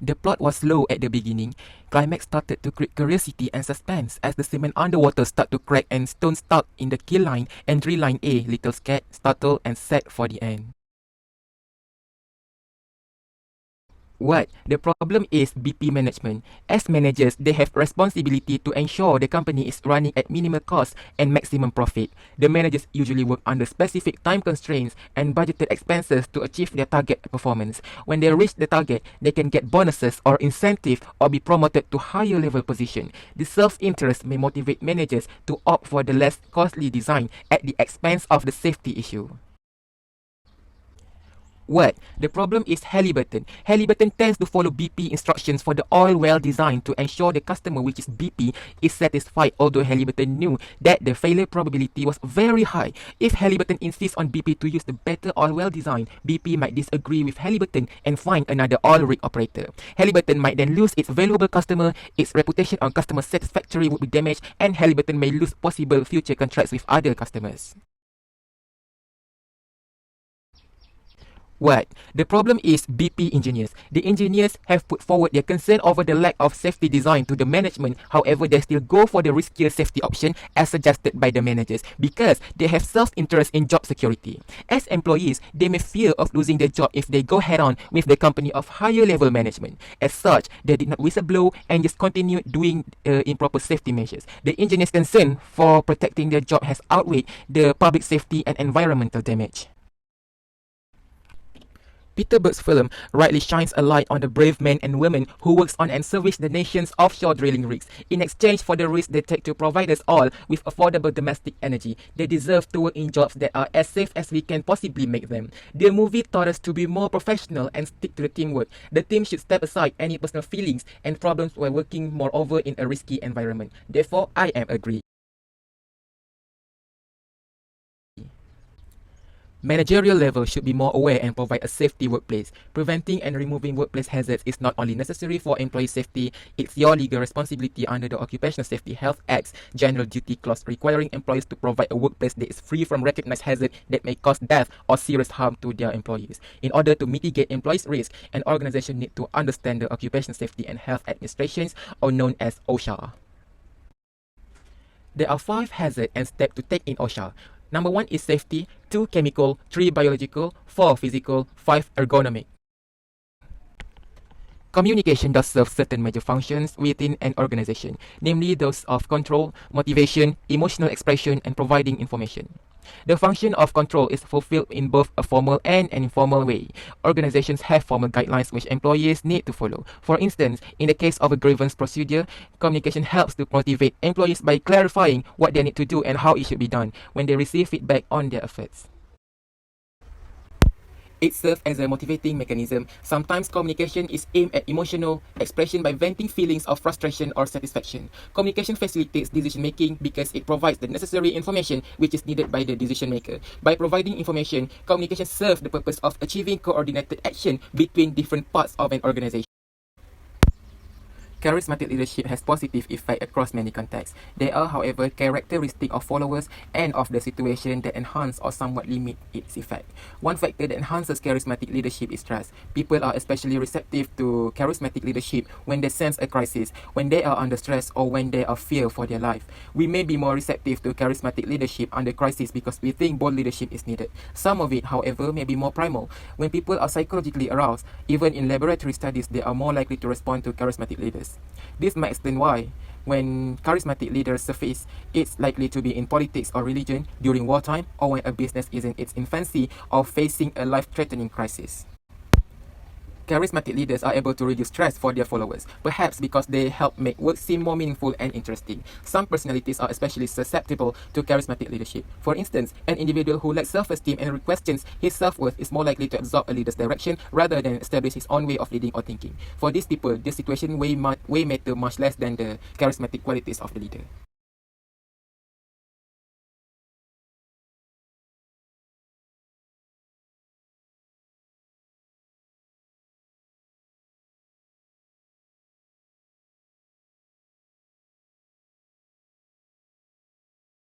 The plot was slow at the beginning. Climax started to create curiosity and suspense as the cement underwater started to crack and stone stuck in the keel line and drill line A, little scared, startled and sad for the end. What? The problem is BP management. As managers, they have responsibility to ensure the company is running at minimal cost and maximum profit. The managers usually work under specific time constraints and budgeted expenses to achieve their target performance. When they reach the target, they can get bonuses or incentive or be promoted to higher level position. The self-interest may motivate managers to opt for the less costly design at the expense of the safety issue. What? The problem is Halliburton. Halliburton tends to follow BP instructions for the oil well design to ensure the customer, which is BP, is satisfied, although Halliburton knew that the failure probability was very high. If Halliburton insists on BP to use the better oil well design, BP might disagree with Halliburton and find another oil rig operator. Halliburton might then lose its valuable customer, its reputation on customer satisfactory would be damaged, and Halliburton may lose possible future contracts with other customers. What? The problem is BP engineers. The engineers have put forward their concern over the lack of safety design to the management. However, they still go for the riskier safety option as suggested by the managers because they have self-interest in job security. As employees, they may fear of losing their job if they go head-on with the company of higher level management. As such, they did not whistleblow and just continued doing improper safety measures. The engineers' concern for protecting their job has outweighed the public safety and environmental damage. Peter Berg's film rightly shines a light on the brave men and women who works on and service the nation's offshore drilling rigs. In exchange for the risk they take to provide us all with affordable domestic energy, they deserve to work in jobs that are as safe as we can possibly make them. The movie taught us to be more professional and stick to the teamwork. The team should step aside any personal feelings and problems while working moreover in a risky environment. Therefore, I am agree. Managerial level should be more aware and provide a safety workplace. Preventing and removing workplace hazards is not only necessary for employee safety, it's your legal responsibility under the Occupational Safety Health Act's General Duty Clause requiring employees to provide a workplace that is free from recognized hazards that may cause death or serious harm to their employees. In order to mitigate employees' risk, an organization needs to understand the Occupational Safety and Health Administrations, or known as OSHA. There are 5 hazards and steps to take in OSHA. Number 1 is safety, 2 chemical, 3 biological, 4 physical, 5 ergonomic. Communication does serve certain major functions within an organization, namely those of control, motivation, emotional expression, and providing information. The function of control is fulfilled in both a formal and an informal way. Organizations have formal guidelines which employees need to follow. For instance, in the case of a grievance procedure, communication helps to motivate employees by clarifying what they need to do and how it should be done when they receive feedback on their efforts. It serves as a motivating mechanism. Sometimes communication is aimed at emotional expression by venting feelings of frustration or satisfaction. Communication facilitates decision making because it provides the necessary information which is needed by the decision maker. By providing information, communication serves the purpose of achieving coordinated action between different parts of an organization. Charismatic leadership has positive effect across many contexts. There are, however, characteristics of followers and of the situation that enhance or somewhat limit its effect. One factor that enhances charismatic leadership is trust. People are especially receptive to charismatic leadership when they sense a crisis, when they are under stress, or when they are fear for their life. We may be more receptive to charismatic leadership under crisis because we think bold leadership is needed. Some of it, however, may be more primal. When people are psychologically aroused, even in laboratory studies, they are more likely to respond to charismatic leaders. This might explain why, when charismatic leaders surface, it's likely to be in politics or religion, during wartime, or when a business is in its infancy or facing a life-threatening crisis. Charismatic leaders are able to reduce stress for their followers, perhaps because they help make work seem more meaningful and interesting. Some personalities are especially susceptible to charismatic leadership. For instance, an individual who lacks self-esteem and questions his self-worth is more likely to absorb a leader's direction rather than establish his own way of leading or thinking. For these people, the situation way matter much less than the charismatic qualities of the leader.